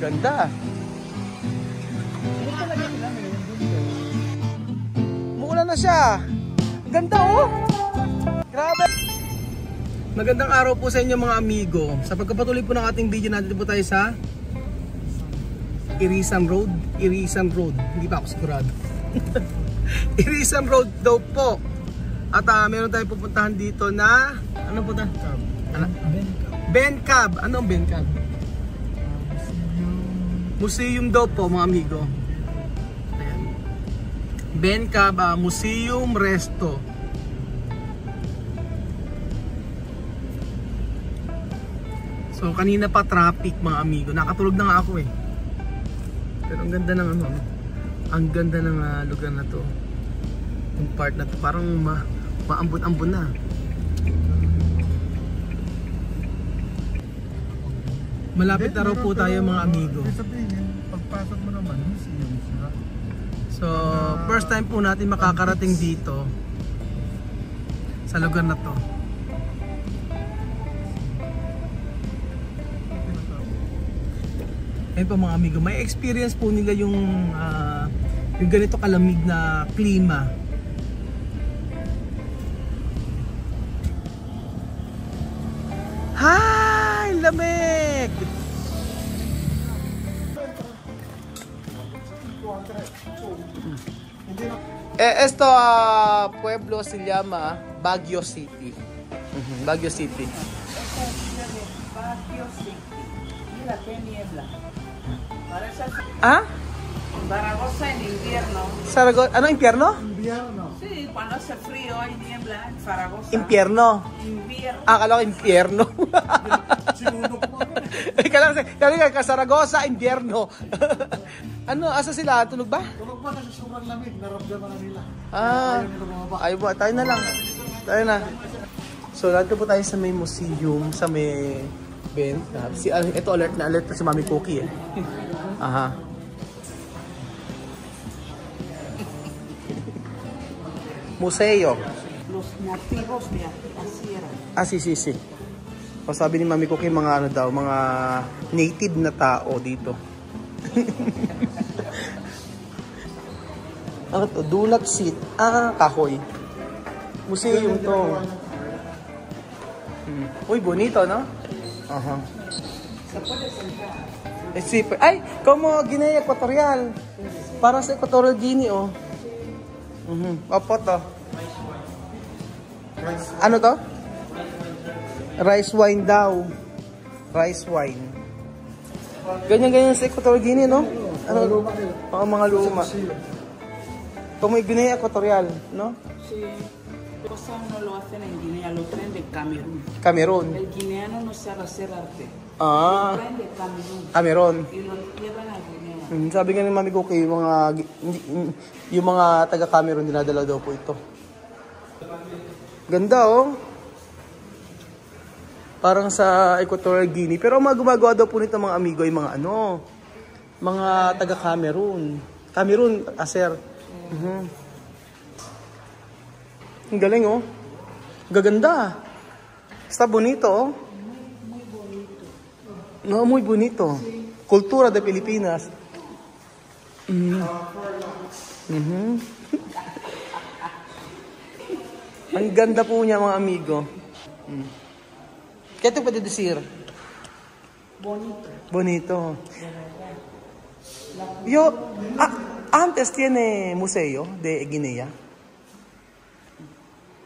Ganda. Umuulan na siya. Ganda oh. Grabe. Magandang araw po sa inyo mga amigo. Sa pagkapatuloy po ng ating video, natin po tayo sa Irisan Road. Irisan Road. Hindi pa ako sigurado. Irisan Road daw po. At meron tayong pupuntahan dito na ano po ta? Bencab. Ano ang Bencab? Museum daw po mga amigo. Ayan. Bencab Museum Resto. So kanina pa traffic mga amigo. Nakatulog na nga ako eh. Pero ang ganda ng ano. Ang ganda ng lugar na to. Yung part na to parang maambon-ambon na. Malapit na raw po tayo mga amigo. Pagpasok mo naman, museum siya. So, first time po natin makakarating dito sa lugar na to. Ayun po mga amigo, may experience po nila yung ganito kalamig na klima. Hi! Lamig! Esto pueblo se llama Baguio City. Baguio City. Baguio City. Mira qué niebla. Parece ¿Ah? Zaragoza en invierno. Zaragoza, ano impierno? Invierno. Sí, cuando hace frío hay niebla en Zaragoza. Impierno. Invierno. Akala ko impierno. Kaya ka Zaragoza, impierno. Ano, asa sila? Tulog ba? Tulog ba kasi sobrang lamig, naramdaman na nila. Ay ba, tayo na lang. Tayo na. So, dito po tayo sa may museum, sa may ito alert na alert pa si Mami Cookie eh. Aha. Museo. Los nativos de la sierra. Si. O sabi ni Mami Cookie, mga ano daw, mga native na tao dito. Ano to? Do not sit. Kahoy. Museum to. Uy, bonito, no? Aha. Ay, como Guinea Equatorial. Parang sa Equatorial Guinea, oh. Opo to. Ano to? Rice wine daw. Rice wine. Ganyan-ganyan sa Equatorial Guinea, no? Ano? Mga luma. Como Guinea Equatorial, no? Sí. Cosa no lo hacen en Guinea, lo traen de Camerún. Camerún. El guineano no sabe hacer arte. Ah. Lo traen de Camerún. Camerún. Y lo llevan a Guinea. Sabi nga ni Mami Cookie, yung mga taga-Cameroon dinadala daw po ito. Ganda oh. Parang sa Equatorial Guinea. Pero ang mga gumagawa daw po nito mga amigo ay mga ano, mga taga-Cameroon. Cameroon, sir. Ang galing oh. Gaganda. Está bonito oh. Muy bonito. No, muy bonito. Kultura de Pilipinas. Ang ganda po niya mga amigo. ¿Qué te puede decir? Bonito. Bonito. Antes tiene museo de Guinea.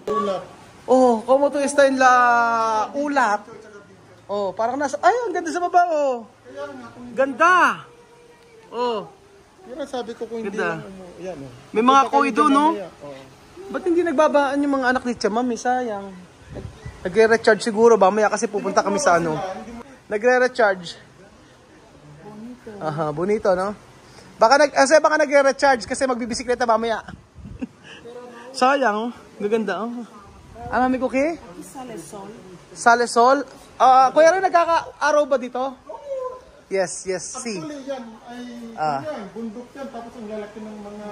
Ulap. Oh, como tú está en la Ulap. Oh, parang nasa, ay, ang ganda sa baba oh. Ganda. Oh. Yan ang sabi ko kung hindi Ganda. lang yan oh. May mga koi doon, no? Oh. Ba't hindi nagbabaan yung mga anak ni Tia Mami? Sayang. Nagre-recharge siguro ba? Maya kasi pupunta kami sa ano. Nagre-recharge. Aha, bonito, no? Baka nagre-recharge kasi magbibisikleta mamaya. Sayang, gaganda, oh. Mami Cookie? Sale sol. Sale sol? Kuya rin, nagkaka-araw ba dito? Yes, see. Actually yan ay bundok yan, tapos ang lalaki ng mga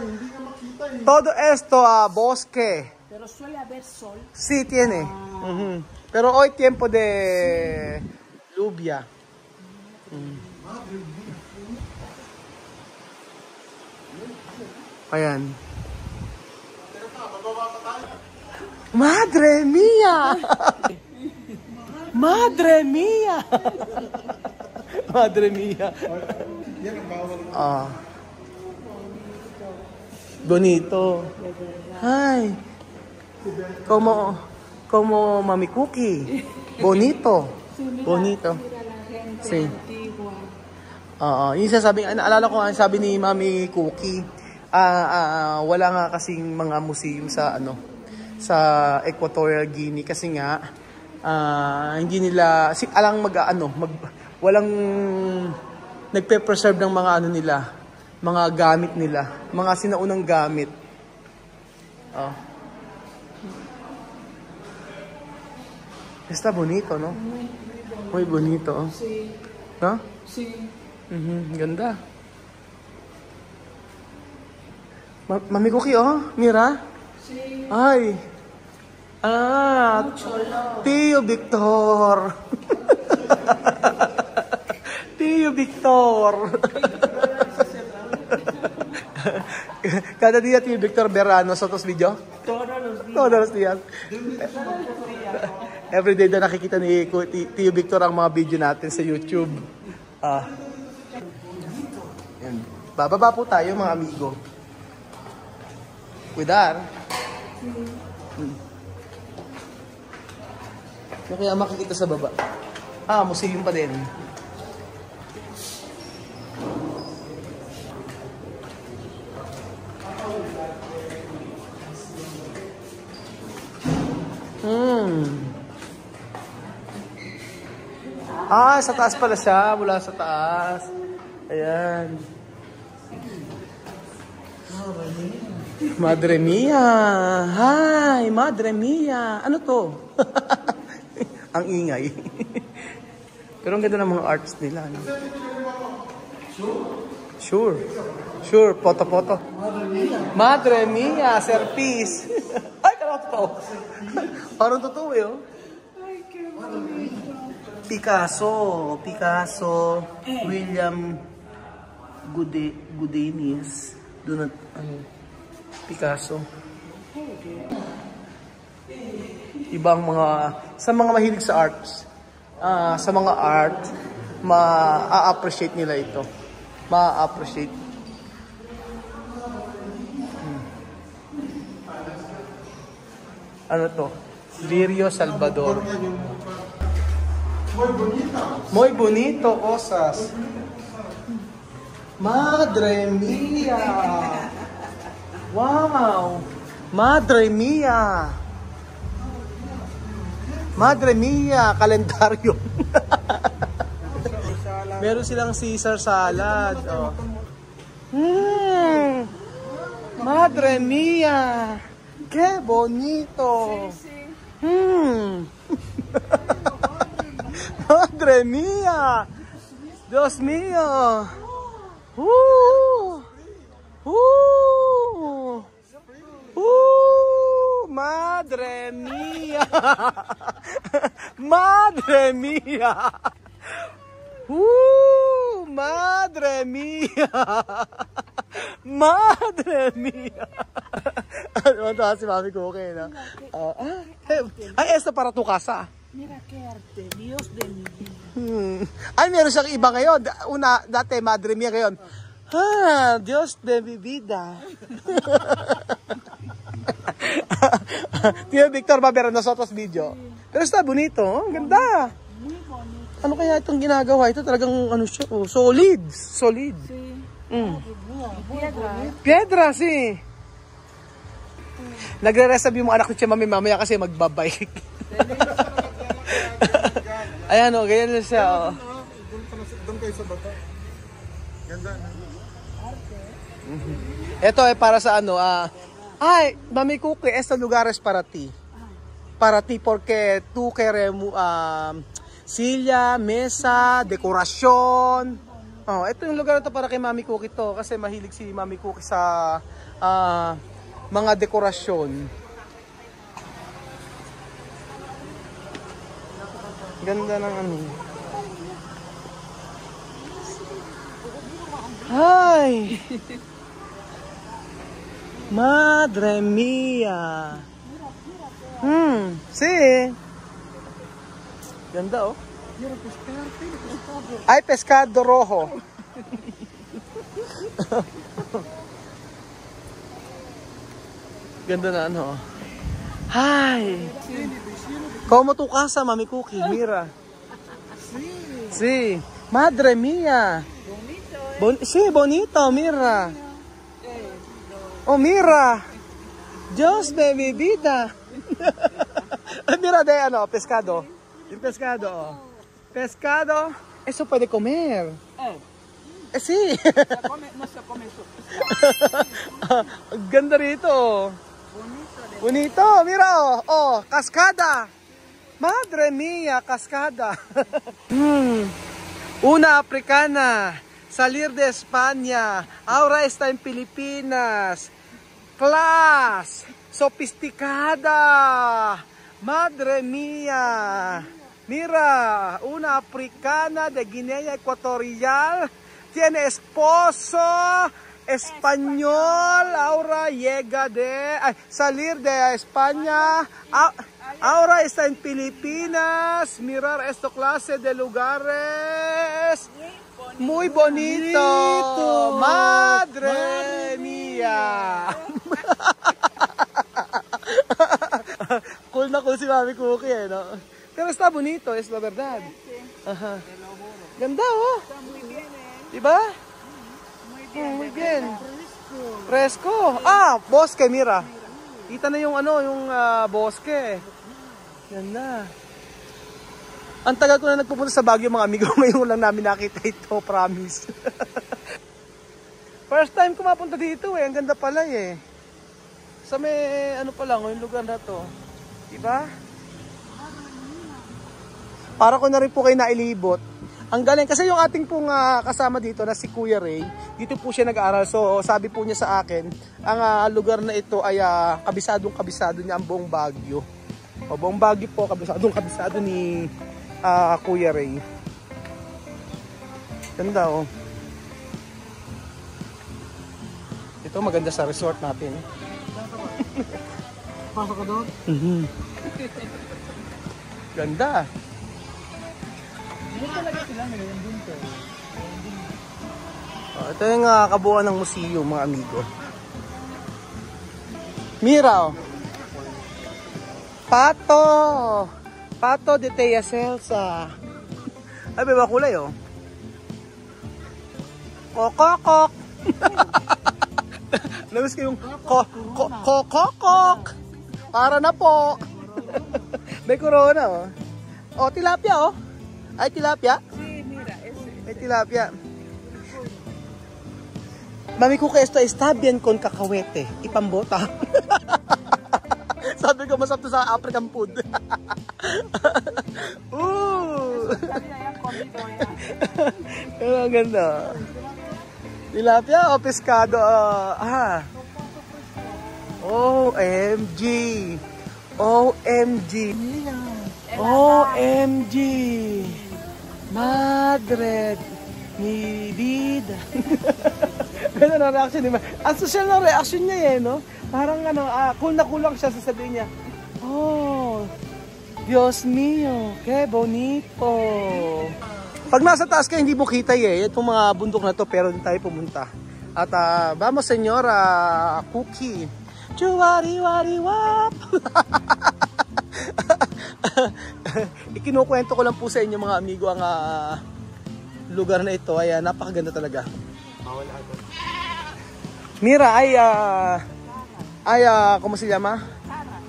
hindi ka makita eh. Todo esto bosque. Pero suele haber sol. Sí, tiene. Pero hoy tiempo de lluvia. Ayan. Madre mia! Madre mia! Madre mia! Yan ang bawal. Ah. Bonito. Hi. Como Mami Cookie. Bonito. Bonito. Sí. Yung sasabing, naalala ko ang sabi ni Mami Cookie, wala nga kasing mga museum sa sa Equatorial Guinea kasi nga hindi nila walang nagpe-preserve ng mga nila, mga gamit nila, mga sinaunang gamit. Está bonito, no? Muy bonito. Sí. No? Sí. Ganda. Mami Cookie, mira. Sí. Ay. Tío Victor. Tío Victor. Cada día Tío Victor verá nosotros video. Todos los días. Todos los días. Everyday na nakikita ni Tío Victor ang mga video natin sa YouTube. Yan. Bababa po tayo mga amigo. Cuidar. Yung kaya makikita sa baba. Museum pa din. Sa taas pala siya. Mula sa taas. Ayan. Madre mia. Hi, Madre mia. Ano to? Ang ingay. Pero ang ganda ng mga arts nila. No? Sure. Sure, poto-poto. Madre mia, Sir Peace. Ay, kala totoo. Parang totoo eh, oh. Picasso, William Gudenis, Picasso. Ibang mga, sa mga mahilig sa arts, sa mga art, ma-appreciate nila ito. Ma-appreciate. Ano to? Lirio Salvador. Muy bonito, cosas. Madre mia. Wow. Madre mia. Madre mia, kalendaryo. Meron silang Caesar salad. Madre mia. Qué bonito. Madre mía, Dios mío. Madre mía. Madre mía. Madre mía. Madre mía. Ano si Mami Cookie, no? Ay, esto para tu casa. Mira qué arte, Dios de mi vida. Ay, meron siyang iba ngayon. Dati, Madre mia ngayon. Dios de mi vida. Tío Victor va a ver nosotros video. Pero está bonito, ang ganda. Muy bonito. Ano kaya itong ginagawa? Ito talagang siya, solid. Solid. Sí. Piedra. Piedra, sí. Nagre-resabi yung anak ko siya mamaya kasi magbabike. Ayan ganyan na siya. Doon kayo sa bata. Ganda. Ito ay para sa ay, Mami Cookie, este lugar es para ti. Para ti porque tú queremos silla, mesa, dekorasyon. Ito yung lugar ito para kay Mami Cookie to kasi mahilig si Mami Cookie sa mga dekorasyon. Ganda ng Ay! Madre mia! Si! Ganda oh. Ay, pescado rojo. Ganda na ano. Hi! Como tu casa, Mami Cookie? Mira. Sí. Madre mía. Sí, bonito, mira. Oh, mira. Dios de mi vida. Mira de ano, pescado. Yung pescado, oh. Pescado, eso puede comer. Sí. No se come eso. Ganda rito. Bonito, mira oh. Oh, cascada. Madre mía, cascada. Una africana. Salir de España. Ahora está en Pilipinas. Class. Sofisticada. Madre mía. Mira, una africana de Guinea Ecuatorial tiene esposo español, ahora llega de salir de España, ahora está en Filipinas. Mirar esta clase de lugares, muy bonito. Madre mía. Cool na cool si Mami Cookie, eh, no? Pero está bonito, es la verdad. Ajá. Ganda, oh. Diba? Muy bien. Fresco. Ah, bosque, mira. Kita na yung ano, yung bosque. Ganda. Ang tagal ko na nagpupunta sa Baguio, mga amigo. Ngayon lang namin nakita ito, promise. First time ko mapunta dito, eh. Ang ganda pala, eh. Sa may, ano pa lang, yung lugar na to. Diba? Para ko na rin po kayo nailibot. Ang galing. Kasi yung ating pong kasama dito na si Kuya Ray, dito po siya nag-aaral. So sabi po niya sa akin, ang lugar na ito ay kabisadong-kabisado niya ang buong Baguio. O buong Baguio po, kabisadong-kabisado ni Kuya Ray. Ganda oh. Ito maganda sa resort natin. Pasok ka doon? Ganda. Ito yung kabuuan ng museum, mga amigo. Mira, oh. Pato de Tia Celsa. Ay, may mga kulay, oh. Kokokok. Nabis ko yung kokokok. Para na po. May corona, oh. Oh, tilapia, oh. Ay, tilapia? Sí, mira, ese. May tilapia. Mami Cookie, esto está bien con cacahuete. Ipambota. Sabi ko, masarap to sa African food. Pero ang ganda. Tilapia o pescado? OMG. OMG. OMG. Madre mi vida. Ganun ang reaction niya. Ang social na reaction niya eh, no? Parang ano, cool na cool lang siya, sasabihin niya. Oh, Dios mío, que bonito. Pag nasa taas ka, hindi mo kita eh. Itong mga bundok na to, pero din tayo pumunta. At vamos, senyora Cookie. Chuwari-wari-wap. Ikinukwento ko lang po sa inyo, mga amigo, ang lugar na ito. Ay napakaganda talaga. Mira, ¿cómo se llama?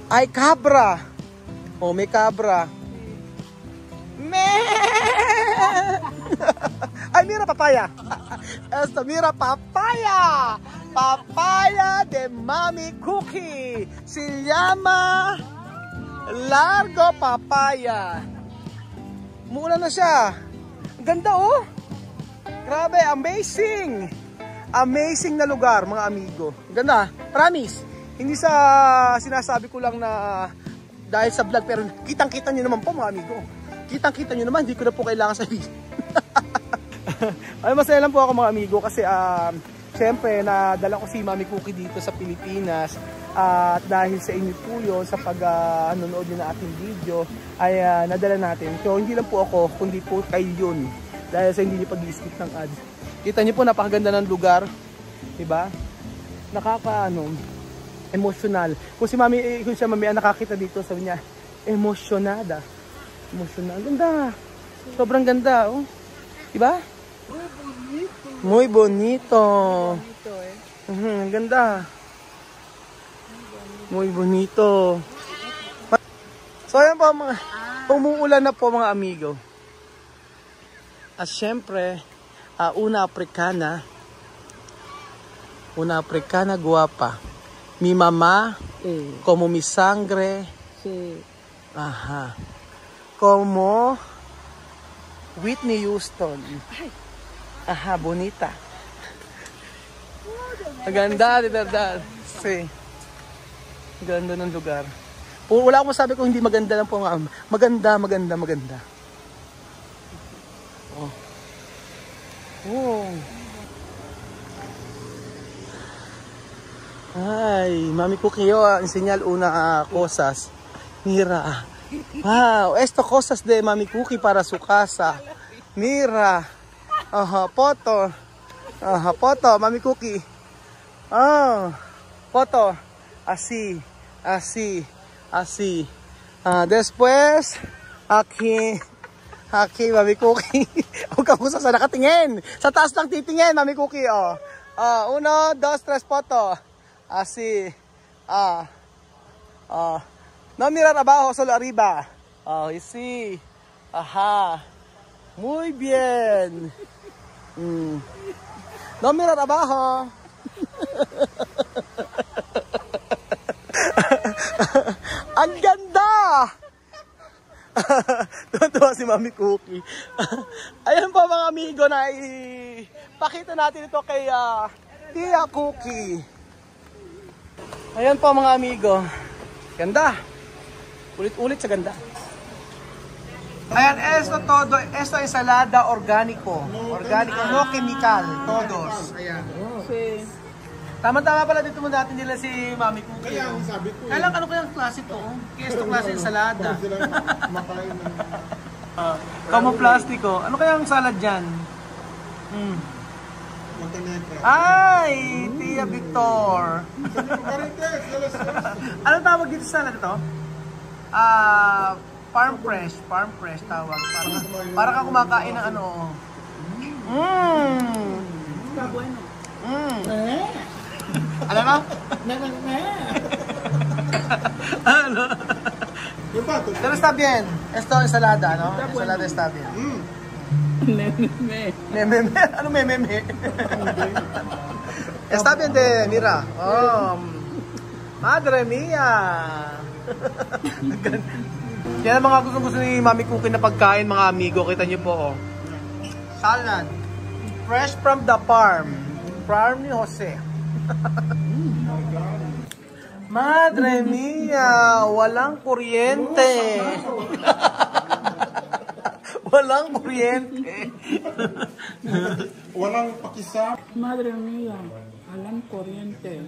Ay, cabra. Oh, may cabra. Ay, mira, papaya. Esto, mira, papaya. Papaya de Mami Cookie. Se llama Largo Papaya. Mula na siya. Ganda, oh. Grabe, amazing. Amazing na lugar, mga amigo. Ganda, promise. Hindi sa sinasabi ko lang na dahil sa vlog, pero kitang-kita nyo naman po, mga amigo. Kitang-kita nyo naman, hindi ko na po kailangan sabihin. Ay, masaya lang po ako, mga amigo, kasi syempre, nadala ko si Mami Cookie dito sa Pilipinas. At dahil sa inyo po yun, sa pag-nanonood nyo na ating video, ay nadala natin. So, hindi lang po ako, kundi po kayo yun. Dahil sa hindi nyo pag-i-skip ng ads. Kita nyo po, napakaganda ng lugar. Diba? Emotional. Kung si Mami, nakakita dito, sabi niya, emosyonada. Emosyonal. Ganda. Sobrang ganda, oh. Diba? Muy bonito. Ganda. Muy bonito. So ayan po mga, umuulan na po mga amigo. At syempre, una Africana guwapa. Mi mamá, como mi sangre. Ajá. Como Whitney Houston. Aha, bonita. Maganda, verdad. Sí. Ganda ng lugar. Wala akong masabi kung hindi maganda lang po. Maganda. Oh. Oh. Ay, Mami Cookie, enseñar una cosas. Mira. Wow, esto cosas de Mami Cookie para su casa. Mira. Foto. Foto, Mami Cookie. Foto. Así. Después, aquí, Mami Cookie. Huwag ka pusa sa nakatingin. Sa taas lang titingin, Mami Cookie. 1, 2, 3, foto. Así. No mirar abajo, solo arriba. Sí. Ajá. Muy bien. No mirar abajo. Ang ganda! Tuwa si Mami Cookie. Ayan po mga amigo na ipakita natin ito kay Tia Cookie. Ayan po mga amigo. Ganda. Ulit-ulit sa ganda. Ayan, esto ensalada orgánico. Orgánico, no chemical. Todos. Ayan. Sí. Tama-tama pala dito mo natin nila si Mami Cookie. Kaya ang sabi ko Kailan ano kayang klase to? Kaya ito klase ensalada. sila makain ng Kamo plastiko. Ano kayang salad dyan? Montenegro. Ay! Tia Victor. Marites, Anong tawag dito sa salad ito? Farm fresh tawag. Para ka kumakain ng ano. Está bueno. Alam mo? Ano? Pero está bien. Esto ensalada, no? Ensalada está bien. Meme. Ano meme? Está bien de, mira. Madre mía. Yan ang mga gusto ni Mami Cookie na pagkain, mga amigo. Kita niyo po, oh. Salad. Fresh from the farm. Farm ni Jose. Madre mía, walang kuryente. Walang kuryente. walang pakisap. Madre mía, alam corriente.